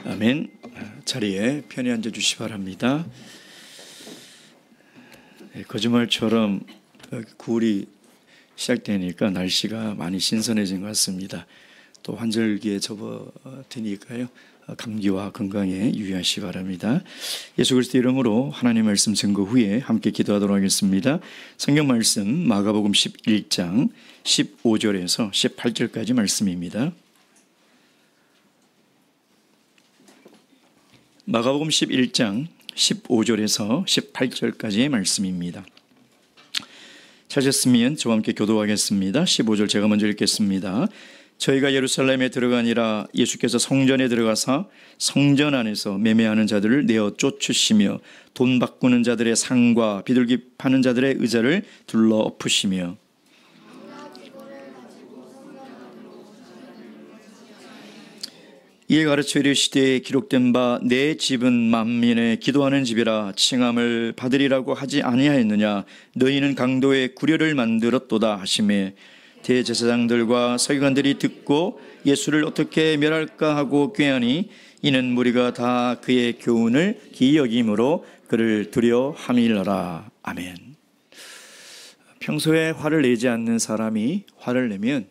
아멘. 자리에 편히 앉아 주시기 바랍니다. 거짓말처럼 9월이 시작되니까 날씨가 많이 신선해진 것 같습니다. 또 환절기에 접어드니까요. 감기와 건강에 유의하시기 바랍니다. 예수 그리스도 이름으로 하나님 말씀 증거 후에 함께 기도하도록 하겠습니다. 성경 말씀 마가복음 11장 15절에서 18절까지 말씀입니다. 마가복음 11장 15절에서 18절까지의 말씀입니다. 찾으셨으면 저와 함께 교도하겠습니다. 15절 제가 먼저 읽겠습니다. 저희가 예루살렘에 들어가니라 예수께서 성전에 들어가사 성전 안에서 매매하는 자들을 내어 쫓으시며 돈 바꾸는 자들의 상과 비둘기 파는 자들의 의자를 둘러 엎으시며 이에 가르쳐 이르시되 기록된 바 내 집은 만민의 기도하는 집이라 칭함을 받으리라고 하지 아니하였느냐. 너희는 강도의 구려를 만들었도다 하시매 대제사장들과 서기관들이 듣고 예수를 어떻게 멸할까 하고 꾀하니 이는 무리가 다 그의 교훈을 기여김으로 그를 두려워함이러라. 아멘. 평소에 화를 내지 않는 사람이 화를 내면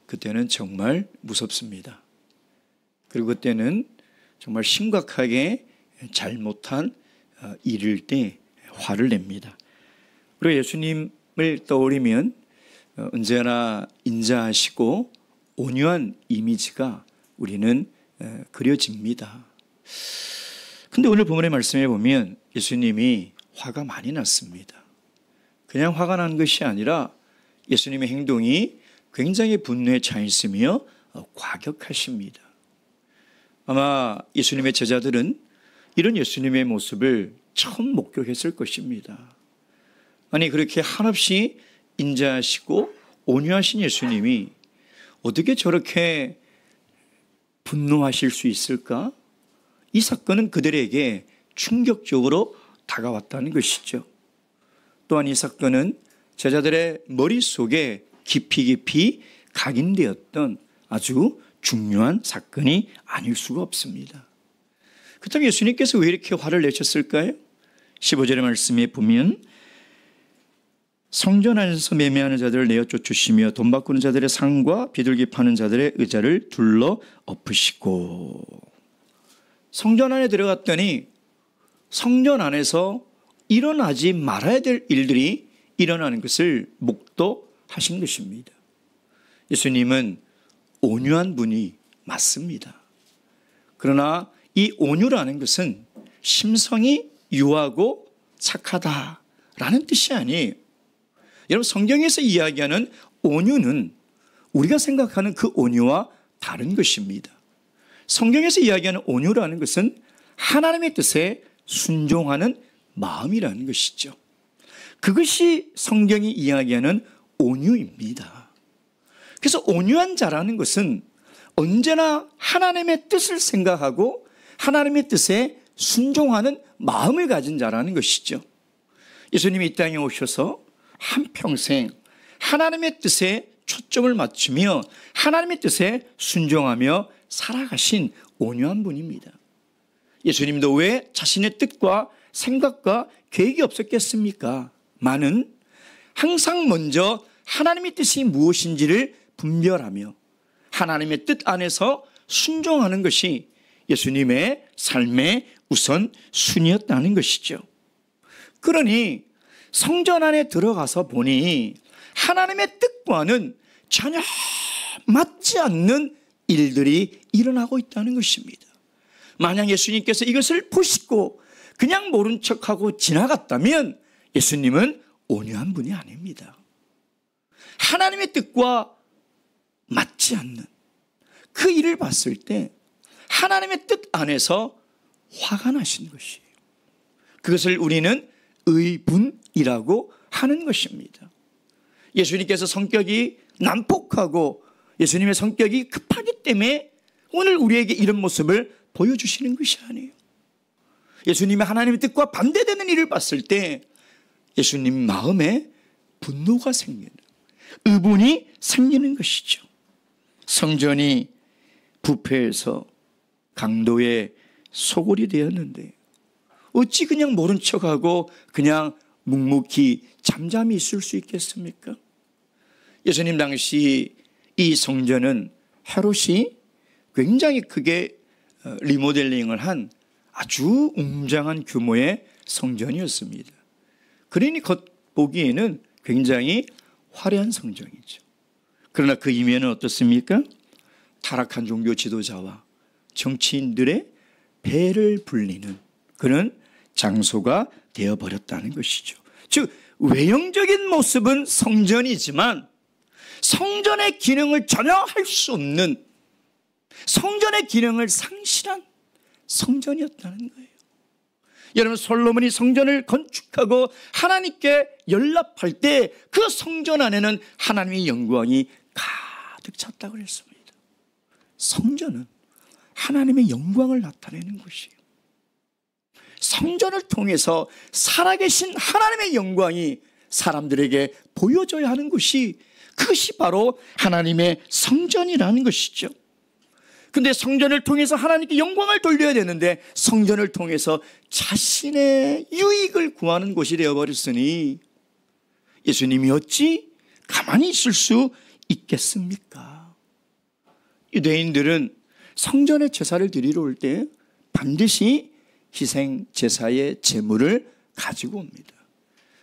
그때는 정말 무섭습니다. 그리고 그때는 정말 심각하게 잘못한 일일 때 화를 냅니다. 그리고 예수님을 떠올리면 언제나 인자하시고 온유한 이미지가 우리는 그려집니다. 근데 오늘 본문의 말씀에 보면 예수님이 화가 많이 났습니다. 그냥 화가 난 것이 아니라 예수님의 행동이 굉장히 분노에 차 있으며 과격하십니다. 아마 예수님의 제자들은 이런 예수님의 모습을 처음 목격했을 것입니다. 아니 그렇게 한없이 인자하시고 온유하신 예수님이 어떻게 저렇게 분노하실 수 있을까? 이 사건은 그들에게 충격적으로 다가왔다는 것이죠. 또한 이 사건은 제자들의 머릿속에 깊이 각인되었던 아주 중요한 사건이 아닐 수가 없습니다. 그렇다면 예수님께서 왜 이렇게 화를 내셨을까요? 15절의 말씀에 보면 성전 안에서 매매하는 자들을 내어 쫓으시며 돈 바꾸는 자들의 상과 비둘기 파는 자들의 의자를 둘러 엎으시고 성전 안에 들어갔더니 성전 안에서 일어나지 말아야 될 일들이 일어나는 것을 목도하신 것입니다. 예수님은 온유한 분이 맞습니다. 그러나 이 온유라는 것은 심성이 유하고 착하다라는 뜻이 아니에요. 여러분 성경에서 이야기하는 온유는 우리가 생각하는 그 온유와 다른 것입니다. 성경에서 이야기하는 온유라는 것은 하나님의 뜻에 순종하는 마음이라는 것이죠. 그것이 성경이 이야기하는 온유입니다. 그래서 온유한 자라는 것은 언제나 하나님의 뜻을 생각하고 하나님의 뜻에 순종하는 마음을 가진 자라는 것이죠. 예수님이 이 땅에 오셔서 한평생 하나님의 뜻에 초점을 맞추며 하나님의 뜻에 순종하며 살아가신 온유한 분입니다. 예수님도 왜 자신의 뜻과 생각과 계획이 없었겠습니까? 많은 항상 먼저 하나님의 뜻이 무엇인지를 분별하며 하나님의 뜻 안에서 순종하는 것이 예수님의 삶의 우선 순위였다는 것이죠. 그러니 성전 안에 들어가서 보니 하나님의 뜻과는 전혀 맞지 않는 일들이 일어나고 있다는 것입니다. 만약 예수님께서 이것을 보시고 그냥 모른 척하고 지나갔다면 예수님은 온유한 분이 아닙니다. 하나님의 뜻과 맞지 않는 그 일을 봤을 때 하나님의 뜻 안에서 화가 나신 것이에요. 그것을 우리는 의분이라고 하는 것입니다. 예수님께서 성격이 난폭하고 예수님의 성격이 급하기 때문에 오늘 우리에게 이런 모습을 보여주시는 것이 아니에요. 예수님의 하나님의 뜻과 반대되는 일을 봤을 때 예수님 마음에 분노가 생기는, 의분이 생기는 것이죠. 성전이 부패해서 강도의 소굴이 되었는데 어찌 그냥 모른 척하고 그냥 묵묵히 잠잠히 있을 수 있겠습니까? 예수님 당시 이 성전은 헤롯이 굉장히 크게 리모델링을 한 아주 웅장한 규모의 성전이었습니다. 그러니 겉보기에는 굉장히 화려한 성전이죠. 그러나 그 이면은 어떻습니까? 타락한 종교 지도자와 정치인들의 배를 불리는 그런 장소가 되어버렸다는 것이죠. 즉 외형적인 모습은 성전이지만 성전의 기능을 전혀 할 수 없는, 성전의 기능을 상실한 성전이었다는 거예요. 여러분, 솔로몬이 성전을 건축하고 하나님께 연락할 때 그 성전 안에는 하나님의 영광이 가득 찼다고 그랬습니다. 성전은 하나님의 영광을 나타내는 곳이에요. 성전을 통해서 살아계신 하나님의 영광이 사람들에게 보여져야 하는 것이, 그것이 바로 하나님의 성전이라는 것이죠. 근데 성전을 통해서 하나님께 영광을 돌려야 되는데 성전을 통해서 자신의 유익을 구하는 곳이 되어버렸으니 예수님이 어찌 가만히 있을 수 있겠습니까? 유대인들은 성전에 제사를 드리러 올 때 반드시 희생 제사의 제물을 가지고 옵니다.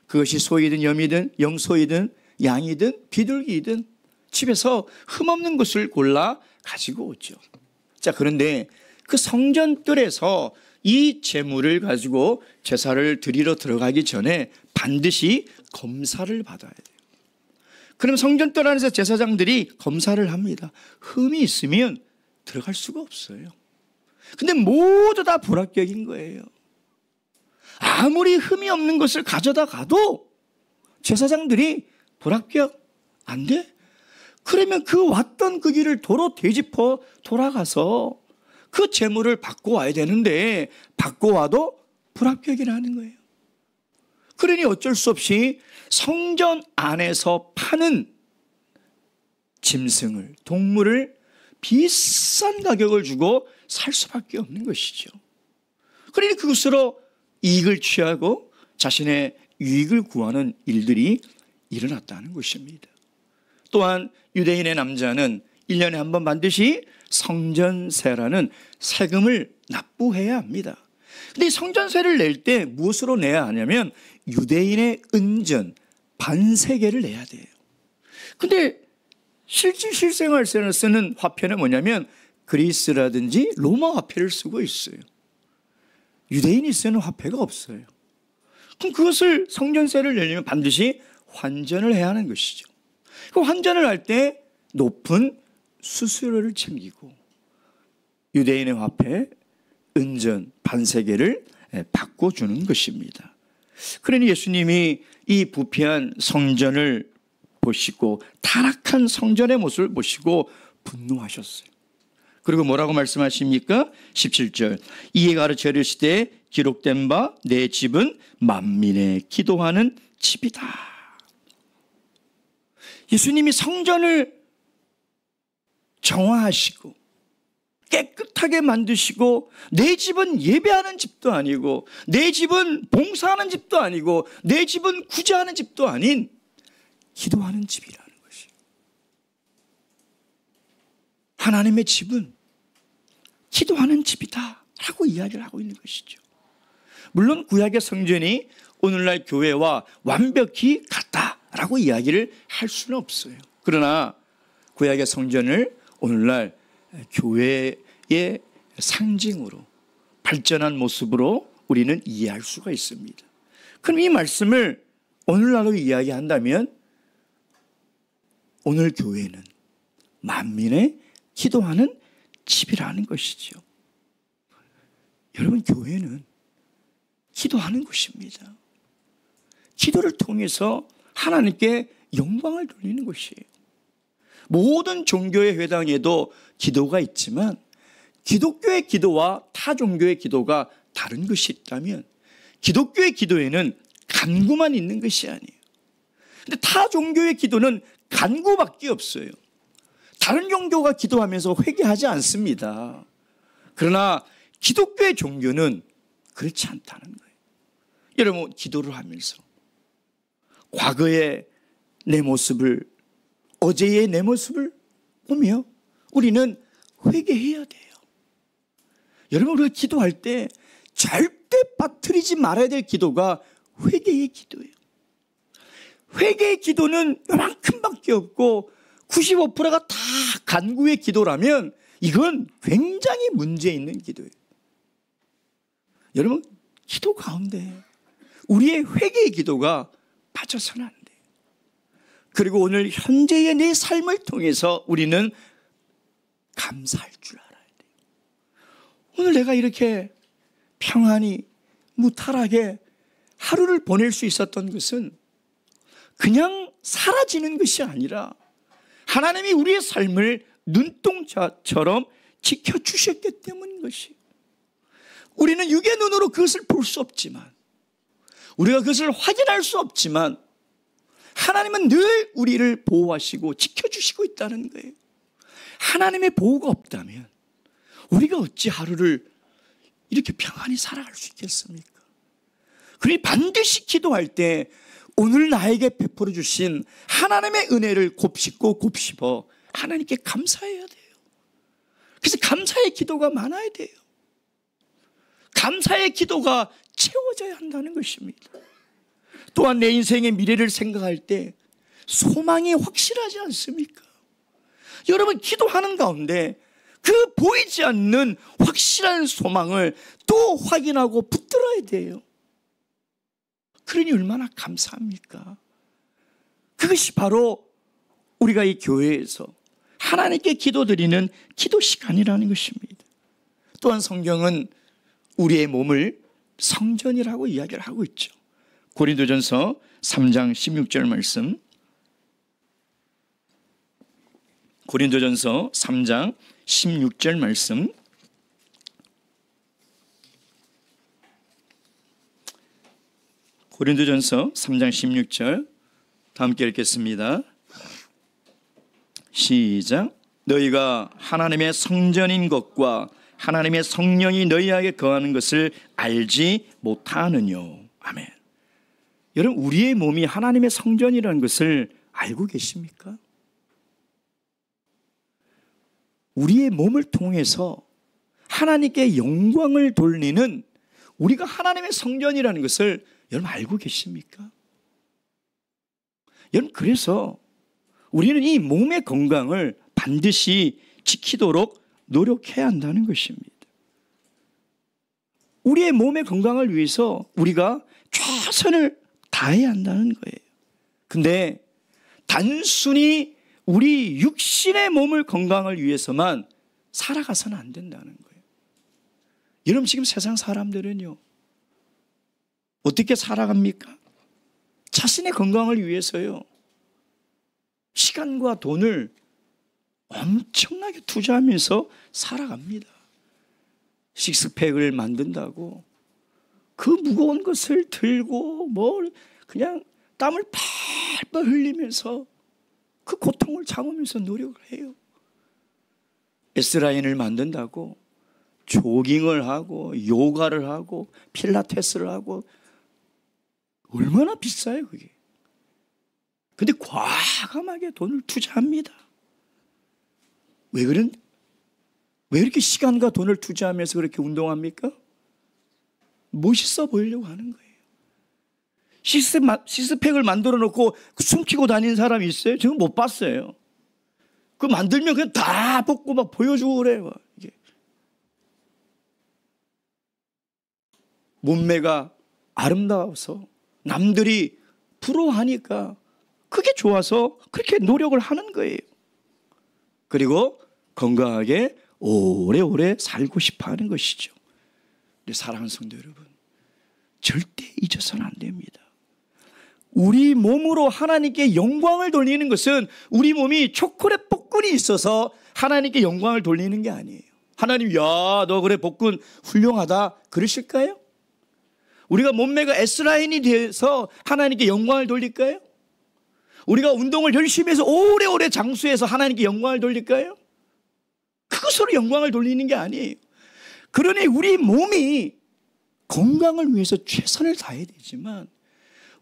그것이 소이든 염이든 영소이든 양이든 비둘기이든 집에서 흠없는 것을 골라 가지고 오죠. 자, 그런데 그 성전뜰에서 이 제물을 가지고 제사를 드리러 들어가기 전에 반드시 검사를 받아야 돼요. 그럼 성전뜰 안에서 제사장들이 검사를 합니다. 흠이 있으면 들어갈 수가 없어요. 근데 모두 다 불합격인 거예요. 아무리 흠이 없는 것을 가져다 가도 제사장들이 불합격 안 돼? 그러면 그 왔던 그 길을 도로 되짚어 돌아가서 그 재물을 받고 와야 되는데 받고 와도 불합격이라는 거예요. 그러니 어쩔 수 없이 성전 안에서 파는 짐승을, 동물을 비싼 가격을 주고 살 수밖에 없는 것이죠. 그러니 그것으로 이익을 취하고 자신의 유익을 구하는 일들이 일어났다는 것입니다. 또한 유대인의 남자는 1년에 한 번 반드시 성전세라는 세금을 납부해야 합니다. 근데 이 성전세를 낼 때 무엇으로 내야 하냐면 유대인의 은전 반세계를 내야 돼요. 근데 실생활에서 쓰는 화폐는 뭐냐면 그리스라든지 로마 화폐를 쓰고 있어요. 유대인이 쓰는 화폐가 없어요. 그럼 그것을 성전세를 내려면 반드시 환전을 해야 하는 것이죠. 그 환전을 할 때 높은 수수료를 챙기고 유대인의 화폐, 은전, 반세계를 바꿔주는 것입니다. 그러니 예수님이 이 부패한 성전을 보시고 타락한 성전의 모습을 보시고 분노하셨어요. 그리고 뭐라고 말씀하십니까? 17절 이에 가르쳐 이르시되 기록된 바 내 집은 만민의 기도하는 집이다. 예수님이 성전을 정화하시고 깨끗하게 만드시고 내 집은 예배하는 집도 아니고 내 집은 봉사하는 집도 아니고 내 집은 구제하는 집도 아닌 기도하는 집이라는 것이에요. 하나님의 집은 기도하는 집이다 라고 이야기를 하고 있는 것이죠. 물론 구약의 성전이 오늘날 교회와 완벽히 같다라고 이야기를 할 수는 없어요. 그러나 구약의 성전을 오늘날 교회의 상징으로 발전한 모습으로 우리는 이해할 수가 있습니다. 그럼 이 말씀을 오늘날로 이야기한다면 오늘 교회는 만민의 기도하는 집이라는 것이죠. 여러분, 교회는 기도하는 곳입니다. 기도를 통해서 하나님께 영광을 돌리는 것이에요. 모든 종교의 회당에도 기도가 있지만 기독교의 기도와 타 종교의 기도가 다른 것이 있다면 기독교의 기도에는 간구만 있는 것이 아니에요. 근데 타 종교의 기도는 간구밖에 없어요. 다른 종교가 기도하면서 회개하지 않습니다. 그러나 기독교의 종교는 그렇지 않다는 거예요. 여러분, 기도를 하면서 과거의 내 모습을, 어제의 내 모습을 보며 우리는 회개해야 돼요. 여러분, 우리가 기도할 때 절대 빠뜨리지 말아야 될 기도가 회개의 기도예요. 회개의 기도는 요만큼밖에 없고 95%가 다 간구의 기도라면 이건 굉장히 문제 있는 기도예요. 여러분, 기도 가운데 우리의 회개의 기도가 빠져서는 안 돼요. 그리고 오늘 현재의 내 삶을 통해서 우리는 감사할 줄 알아야 돼요. 오늘 내가 이렇게 평안히 무탈하게 하루를 보낼 수 있었던 것은 그냥 사라지는 것이 아니라 하나님이 우리의 삶을 눈동자처럼 지켜주셨기 때문인 것이에요. 우리는 육의 눈으로 그것을 볼 수 없지만, 우리가 그것을 확인할 수 없지만 하나님은 늘 우리를 보호하시고 지켜주시고 있다는 거예요. 하나님의 보호가 없다면 우리가 어찌 하루를 이렇게 평안히 살아갈 수 있겠습니까? 그러니 반드시 기도할 때 오늘 나에게 베풀어 주신 하나님의 은혜를 곱씹고 곱씹어 하나님께 감사해야 돼요. 그래서 감사의 기도가 많아야 돼요. 감사의 기도가 채워져야 한다는 것입니다. 또한 내 인생의 미래를 생각할 때 소망이 확실하지 않습니까? 여러분, 기도하는 가운데 그 보이지 않는 확실한 소망을 또 확인하고 붙들어야 돼요. 그러니 얼마나 감사합니까? 그것이 바로 우리가 이 교회에서 하나님께 기도드리는 기도 시간이라는 것입니다. 또한 성경은 우리의 몸을 성전이라고 이야기를 하고 있죠. 고린도전서 3장 16절 말씀, 고린도전서 3장 16절 말씀, 고린도전서 3장 16절 다 함께 읽겠습니다. 시작. 너희가 하나님의 성전인 것과 하나님의 성령이 너희 안에 거하는 것을 알지 못하느뇨. 아멘. 여러분, 우리의 몸이 하나님의 성전이라는 것을 알고 계십니까? 우리의 몸을 통해서 하나님께 영광을 돌리는 우리가 하나님의 성전이라는 것을 여러분 알고 계십니까? 여러분, 그래서 우리는 이 몸의 건강을 반드시 지키도록 노력해야 한다는 것입니다. 우리의 몸의 건강을 위해서 우리가 최선을 다해야 한다는 거예요. 근데 단순히 우리 육신의 몸을 건강을 위해서만 살아가서는 안 된다는 거예요. 여러분, 지금 세상 사람들은요, 어떻게 살아갑니까? 자신의 건강을 위해서요, 시간과 돈을 엄청나게 투자하면서 살아갑니다. 식스팩을 만든다고 그 무거운 것을 들고 그냥 땀을 팔팔 흘리면서 그 고통을 참으면서 노력을 해요. S라인을 만든다고 조깅을 하고 요가를 하고 필라테스를 하고 얼마나 비싸요 그게. 근데 과감하게 돈을 투자합니다. 왜 이렇게 시간과 돈을 투자하면서 그렇게 운동합니까? 멋있어 보이려고 하는 거예요. 시스팩을 만들어 놓고 숨기고 다니는 사람이 있어요? 저는 못 봤어요. 그 만들면 그냥 다 벗고 막 보여주고 그래요. 이게. 몸매가 아름다워서 남들이 부러워하니까 그게 좋아서 그렇게 노력을 하는 거예요. 그리고 건강하게 오래오래 살고 싶어 하는 것이죠. 우리 사랑하는 성도 여러분, 절대 잊어서는 안 됩니다. 우리 몸으로 하나님께 영광을 돌리는 것은 우리 몸이 초콜릿 복근이 있어서 하나님께 영광을 돌리는 게 아니에요. 하나님, 야, 너 그래 복근 훌륭하다 그러실까요? 우리가 몸매가 S라인이 돼서 하나님께 영광을 돌릴까요? 우리가 운동을 열심히 해서 오래오래 장수해서 하나님께 영광을 돌릴까요? 그것으로 영광을 돌리는 게 아니에요. 그러니 우리 몸이 건강을 위해서 최선을 다해야 되지만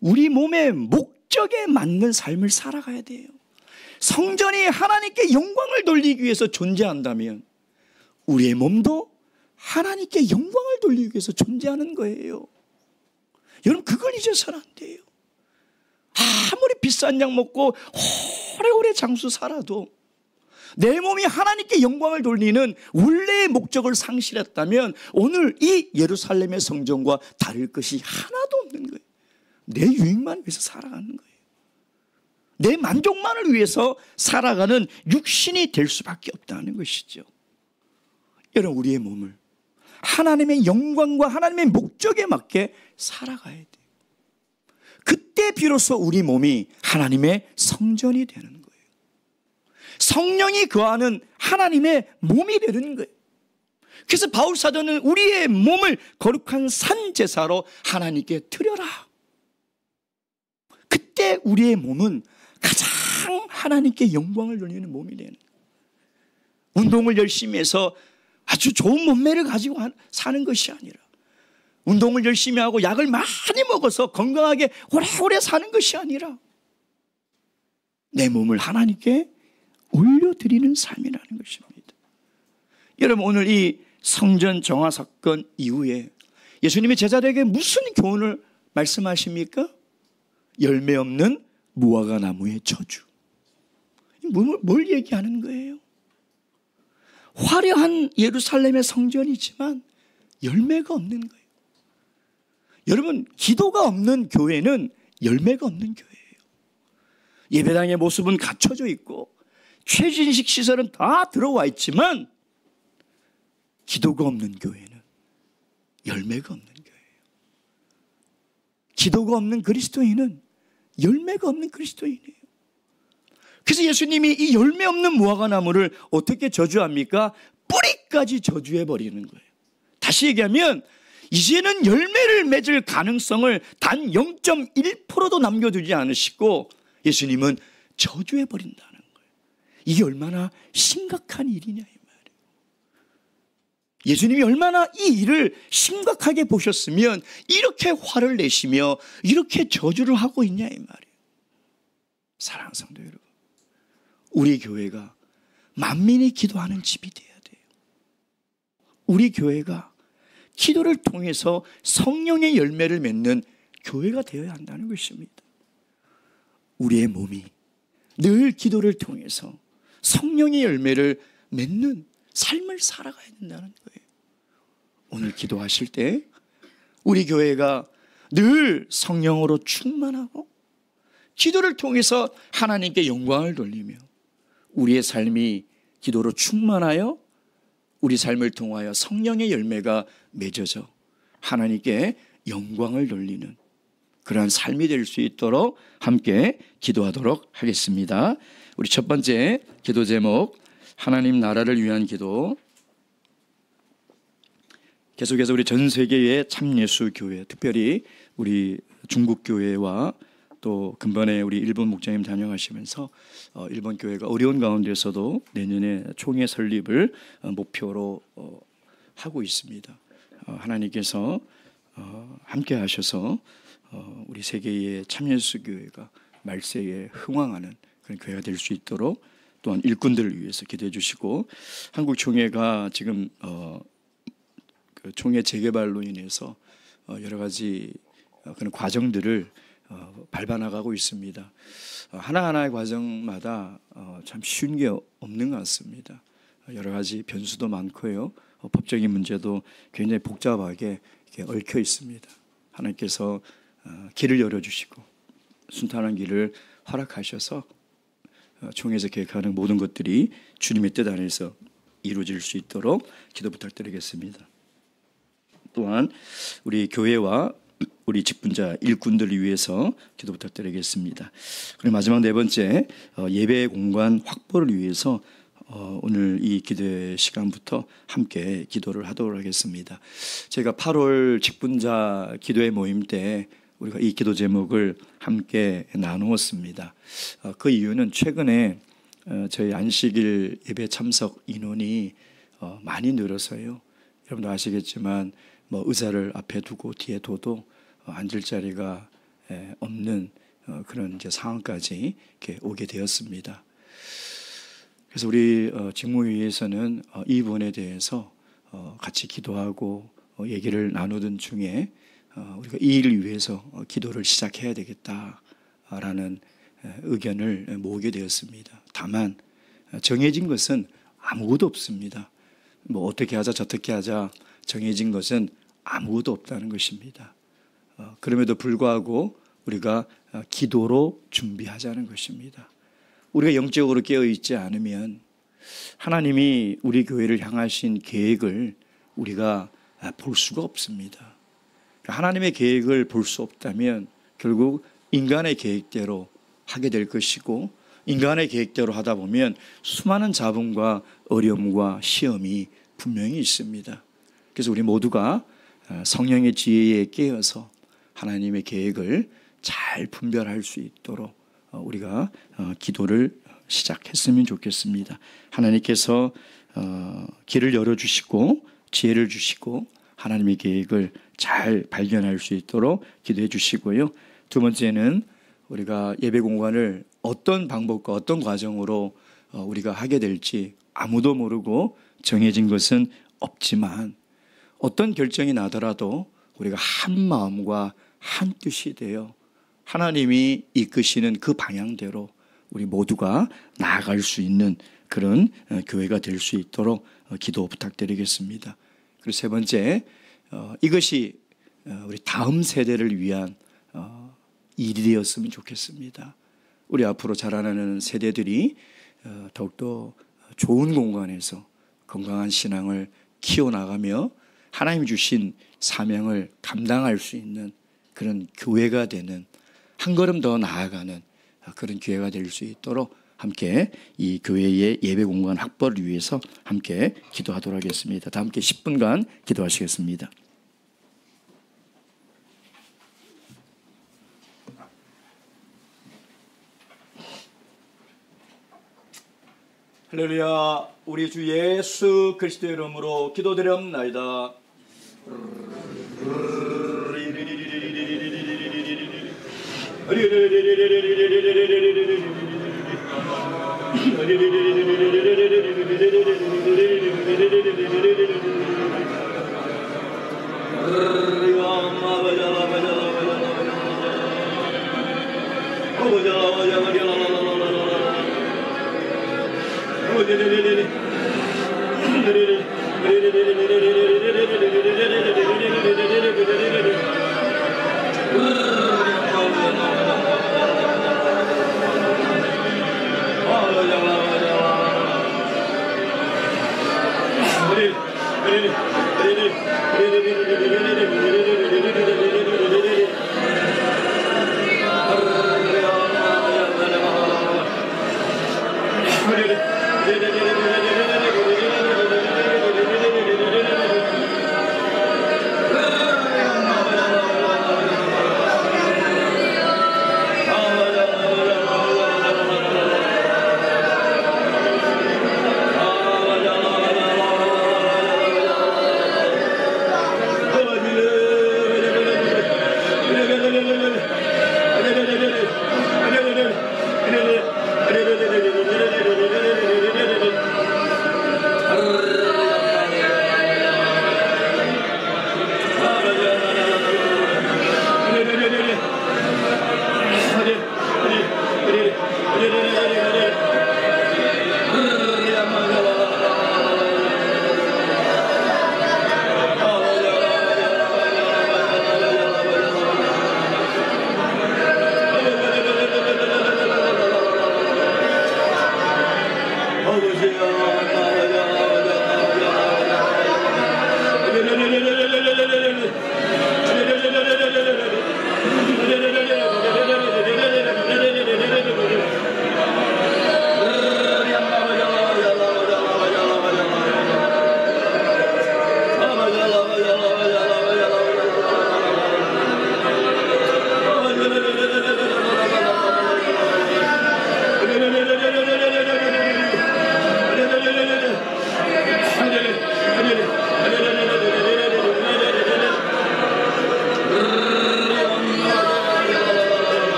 우리 몸의 목적에 맞는 삶을 살아가야 돼요. 성전이 하나님께 영광을 돌리기 위해서 존재한다면 우리의 몸도 하나님께 영광을 돌리기 위해서 존재하는 거예요. 여러분, 그걸 잊어서는 안 돼요. 아무리 비싼 약 먹고 오래오래 장수 살아도 내 몸이 하나님께 영광을 돌리는 원래의 목적을 상실했다면 오늘 이 예루살렘의 성전과 다를 것이 하나도 없는 거예요. 내 유익만 위해서 살아가는 거예요. 내 만족만을 위해서 살아가는 육신이 될 수밖에 없다는 것이죠. 여러분, 우리의 몸을 하나님의 영광과 하나님의 목적에 맞게 살아가야 돼요. 그때 비로소 우리 몸이 하나님의 성전이 되는 거예요. 성령이 거하는 하나님의 몸이 되는 거예요. 그래서 바울 사도는 우리의 몸을 거룩한 산제사로 하나님께 드려라. 그때 우리의 몸은 가장 하나님께 영광을 돌리는 몸이 되는 거예요. 운동을 열심히 해서 아주 좋은 몸매를 가지고 사는 것이 아니라, 운동을 열심히 하고 약을 많이 먹어서 건강하게 오래오래 사는 것이 아니라 내 몸을 하나님께 올려드리는 삶이라는 것입니다. 여러분, 오늘 이 성전 정화 사건 이후에 예수님이 제자들에게 무슨 교훈을 말씀하십니까? 열매 없는 무화과 나무의 저주. 뭘 얘기하는 거예요? 화려한 예루살렘의 성전이지만 열매가 없는 거예요. 여러분, 기도가 없는 교회는 열매가 없는 교회예요. 예배당의 모습은 갖춰져 있고 최신식 시설은 다 들어와 있지만 기도가 없는 교회는 열매가 없는 교회예요. 기도가 없는 그리스도인은 열매가 없는 그리스도인이에요. 그래서 예수님이 이 열매 없는 무화과 나무를 어떻게 저주합니까? 뿌리까지 저주해 버리는 거예요. 다시 얘기하면 이제는 열매를 맺을 가능성을 단 0.1%도 남겨두지 않으시고 예수님은 저주해 버린다는 거예요. 이게 얼마나 심각한 일이냐 이 말이에요. 예수님이 얼마나 이 일을 심각하게 보셨으면 이렇게 화를 내시며 이렇게 저주를 하고 있냐 이 말이에요. 사랑하는 성도 여러분, 우리 교회가 만민이 기도하는 집이 돼야 돼요. 우리 교회가 기도를 통해서 성령의 열매를 맺는 교회가 되어야 한다는 것입니다. 우리의 몸이 늘 기도를 통해서 성령의 열매를 맺는 삶을 살아가야 된다는 거예요. 오늘 기도하실 때 우리 교회가 늘 성령으로 충만하고 기도를 통해서 하나님께 영광을 돌리며 우리의 삶이 기도로 충만하여 우리 삶을 통하여 성령의 열매가 맺어져 하나님께 영광을 돌리는 그러한 삶이 될 수 있도록 함께 기도하도록 하겠습니다. 우리 첫 번째 기도 제목, 하나님 나라를 위한 기도. 계속해서 우리 전 세계의 참예수 교회, 특별히 우리 중국 교회와 또 근본에 우리 일본 목장님 다녀가시면서 일본 교회가 어려운 가운데서도 내년에 총회 설립을 목표로 하고 있습니다. 하나님께서 함께 하셔서 우리 세계의 참예수 교회가 말세에 흥왕하는 그런 교회가 될 수 있도록 또한 일꾼들을 위해서 기도해 주시고, 한국 총회가 지금 그 총회 재개발로 인해서 여러 가지 그런 과정들을 밟아 나가고 있습니다. 하나하나의 과정마다 참 쉬운 게 없는 것 같습니다. 여러 가지 변수도 많고요. 법적인 문제도 굉장히 복잡하게 이렇게 얽혀 있습니다. 하나님께서 길을 열어주시고 순탄한 길을 허락하셔서 총회에서 계획하는 모든 것들이 주님의 뜻 안에서 이루어질 수 있도록 기도 부탁드리겠습니다. 또한 우리 교회와 우리 직분자 일꾼들을 위해서 기도 부탁드리겠습니다. 그리고 마지막 네 번째, 예배 공간 확보를 위해서 오늘 이 기도 시간부터 함께 기도를 하도록 하겠습니다. 제가 8월 직분자 기도회 모임 때 우리가 이 기도 제목을 함께 나누었습니다. 그 이유는 최근에 저희 안식일 예배 참석 인원이 많이 늘어서요. 여러분도 아시겠지만 뭐 의자를 앞에 두고 뒤에 둬도 앉을 자리가 없는 그런 이제 상황까지 이렇게 오게 되었습니다. 그래서 우리 직무회의에서는 이 부분에 대해서 같이 기도하고 얘기를 나누던 중에 우리가 이 일을 위해서 기도를 시작해야 되겠다라는 의견을 모으게 되었습니다. 다만 정해진 것은 아무것도 없습니다. 뭐 어떻게 하자 저떻게 하자 정해진 것은 아무것도 없다는 것입니다. 그럼에도 불구하고 우리가 기도로 준비하자는 것입니다. 우리가 영적으로 깨어있지 않으면 하나님이 우리 교회를 향하신 계획을 우리가 볼 수가 없습니다. 하나님의 계획을 볼 수 없다면 결국 인간의 계획대로 하게 될 것이고, 인간의 계획대로 하다 보면 수많은 잡음과 어려움과 시험이 분명히 있습니다. 그래서 우리 모두가 성령의 지혜에 깨어서 하나님의 계획을 잘 분별할 수 있도록 우리가 기도를 시작했으면 좋겠습니다. 하나님께서 길을 열어주시고 지혜를 주시고 하나님의 계획을 잘 발견할 수 있도록 기도해 주시고요. 두 번째는 우리가 예배 공간을 어떤 방법과 어떤 과정으로 우리가 하게 될지 아무도 모르고 정해진 것은 없지만, 어떤 결정이 나더라도 우리가 한 마음과 한 뜻이 되어 하나님이 이끄시는 그 방향대로 우리 모두가 나아갈 수 있는 그런 교회가 될 수 있도록 기도 부탁드리겠습니다. 그리고 세 번째, 이것이 우리 다음 세대를 위한 일이 되었으면 좋겠습니다. 우리 앞으로 자라나는 세대들이 더욱더 좋은 공간에서 건강한 신앙을 키워나가며 하나님 주신 사명을 감당할 수 있는 그런 교회가 되는, 한 걸음 더 나아가는 그런 교회가 될 수 있도록 함께 이 교회의 예배 공간 확보를 위해서 함께 기도하도록 하겠습니다. 다 함께 10분간 기도하시겠습니다. 할렐루야. 우리 주 예수 그리스도의 이름으로 기도드렸나이다.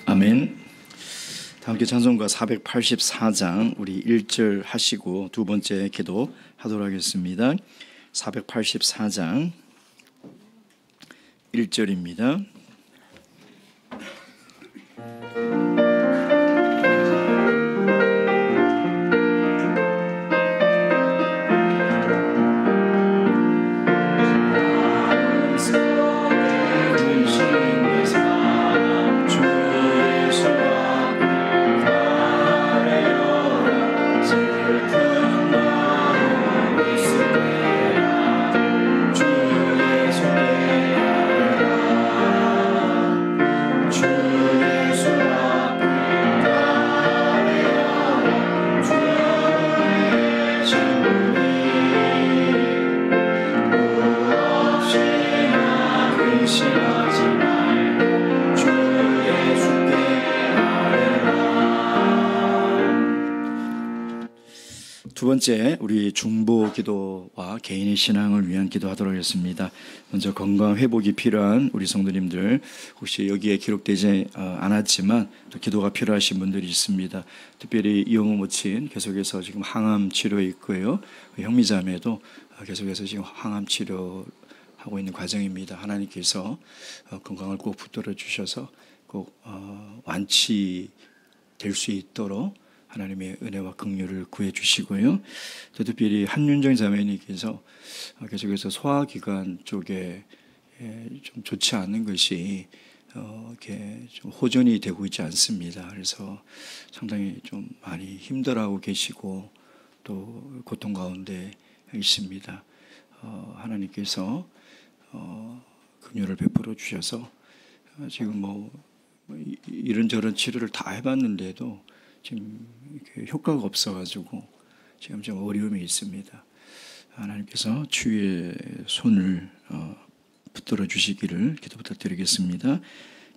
아멘. 다 함께 찬송가 484장 우리 1절 하시고 두 번째 기도 하도록 하겠습니다. 484장 1절입니다. 두 번째 우리 중보 기도와 개인의 신앙을 위한 기도하도록 하겠습니다. 먼저 건강 회복이 필요한 우리 성도님들, 혹시 여기에 기록되지 않았지만 또 기도가 필요하신 분들이 있습니다. 특별히 이영호 모친 계속해서 지금 항암 치료에 있고요. 형미자매도 계속해서 지금 항암 치료하고 있는 과정입니다. 하나님께서 건강을 꼭 붙들어 주셔서 꼭 완치될 수 있도록 하나님의 은혜와 긍휼을 구해 주시고요. 또 특별히 한윤정 자매님께서 계속해서 소화기관 쪽에 좀 좋지 않은 것이 이렇게 좀 호전이 되고 있지 않습니다. 그래서 상당히 좀 많이 힘들어하고 계시고 또 고통 가운데 있습니다. 하나님께서 긍휼을 베풀어 주셔서 지금 뭐 이런저런 치료를 다 해봤는데도 지금 효과가 없어가지고 지금 좀 어려움이 있습니다. 하나님께서 주의 손을 붙들어 주시기를 기도 부탁드리겠습니다.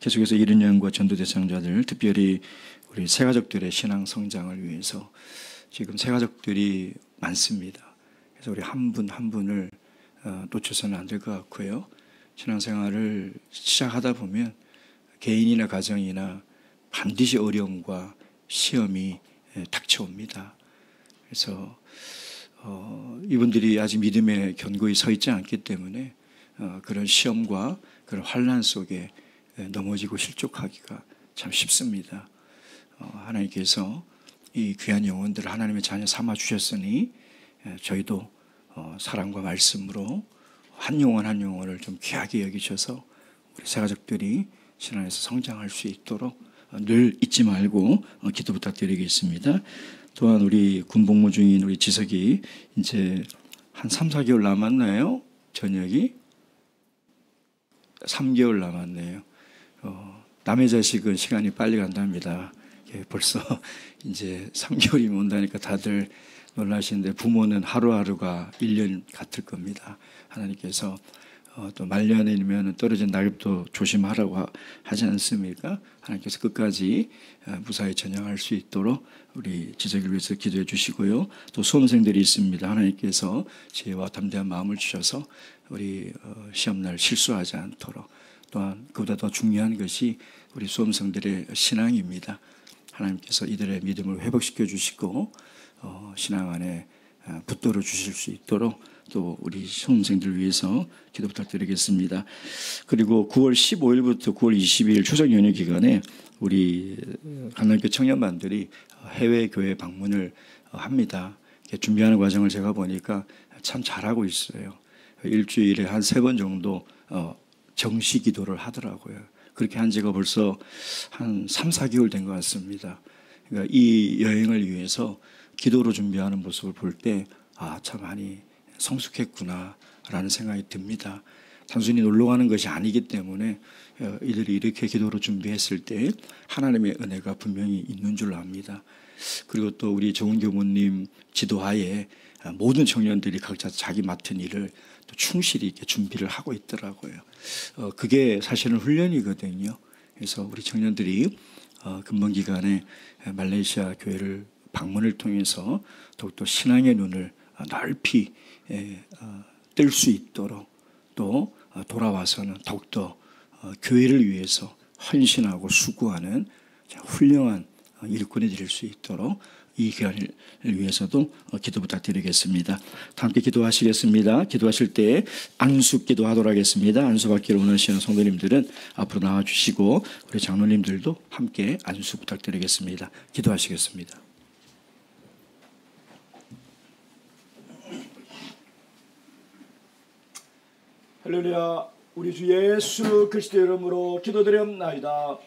계속해서 이른 영과 전도 대상자들, 특별히 우리 새가족들의 신앙 성장을 위해서 지금 새가족들이 많습니다. 그래서 우리 한 분 한 분을 놓쳐서는 안 될 것 같고요. 신앙생활을 시작하다 보면 개인이나 가정이나 반드시 어려움과 시험이 닥쳐옵니다. 그래서 이분들이 아직 믿음에 견고히 서 있지 않기 때문에 그런 시험과 그런 환난 속에 넘어지고 실족하기가 참 쉽습니다. 하나님께서 이 귀한 영혼들을 하나님의 자녀 삼아 주셨으니 저희도 사랑과 말씀으로 한 영혼 한 영혼을 좀 귀하게 여기셔서 우리 새가족들이 신앙에서 성장할 수 있도록 늘 잊지 말고 기도 부탁드리겠습니다. 또한 우리 군복무 중인 우리 지석이 이제 한 3, 4개월 남았나요? 전역이 3개월 남았네요. 남의 자식은 시간이 빨리 간답니다. 벌써 이제 3개월이면 온다니까 다들 놀라시는데 부모는 하루하루가 1년 같을 겁니다. 하나님께서 또 말년이면 떨어진 낙엽도 조심하라고 하지 않습니까? 하나님께서 끝까지 무사히 전향할 수 있도록 우리 지석을 위해서 기도해 주시고요. 또 수험생들이 있습니다. 하나님께서 지혜와 담대한 마음을 주셔서 우리 시험날 실수하지 않도록, 또한 그보다 더 중요한 것이 우리 수험생들의 신앙입니다. 하나님께서 이들의 믿음을 회복시켜 주시고 신앙 안에 붙들어 주실 수 있도록 또 우리 수험생들 위해서 기도 부탁드리겠습니다. 그리고 9월 15일부터 9월 22일 추석 연휴 기간에 우리 강남교 청년반들이 해외 교회 방문을 합니다. 준비하는 과정을 제가 보니까 참 잘하고 있어요. 일주일에 한 3번 정도 정시 기도를 하더라고요. 그렇게 한 지가 벌써 한 3, 4개월 된 것 같습니다. 그러니까 이 여행을 위해서 기도로 준비하는 모습을 볼 때 참 많이 성숙했구나라는 생각이 듭니다. 단순히 놀러 가는 것이 아니기 때문에 이들이 이렇게 기도로 준비했을 때 하나님의 은혜가 분명히 있는 줄로 압니다. 그리고 또 우리 좋은 교무님 지도하에 모든 청년들이 각자 자기 맡은 일을 또 충실히 이렇게 준비를 하고 있더라고요. 그게 사실은 훈련이거든요. 그래서 우리 청년들이 근본 기간에 말레이시아 교회를 방문을 통해서 더욱더 신앙의 눈을 넓이 뜰 수 있도록 또 돌아와서는 더욱더 교회를 위해서 헌신하고 수고하는 훌륭한 일꾼이 될 수 있도록 이 기간을 위해서도 기도 부탁드리겠습니다. 다 함께 기도하시겠습니다. 기도하실 때 안수 기도하도록 하겠습니다. 안수 받기를 원하시는 성도님들은 앞으로 나와주시고 우리 장로님들도 함께 안수 부탁드리겠습니다. 기도하시겠습니다. 할렐루야. 우리 주 예수 그리스도의 이름으로 기도드렸나이다.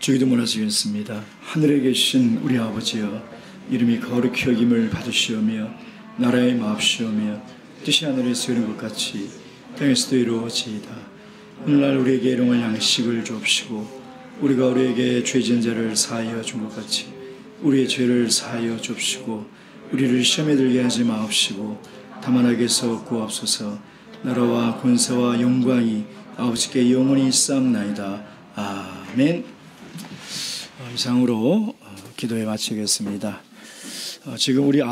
주기도문 하시겠습니다. 하늘에 계신 우리 아버지여, 이름이 거룩히 여김을 받으시오며 나라의 마옵시오며 뜻이 하늘에서 이룬 것 같이 땅에서도 이루어지이다. 오늘날 우리에게 일용할 양식을 주옵시고 우리가 우리에게 죄 지은 자를 사하여 준 것 같이 우리의 죄를 사하여 주옵시고 우리를 시험에 들게 하지 마옵시고 다만 악에서 구하옵소서. 나라와 권세와 영광이 아버지께 영원히 있사옵나이다. 아멘. 이상으로 기도에 마치겠습니다. 지금 우리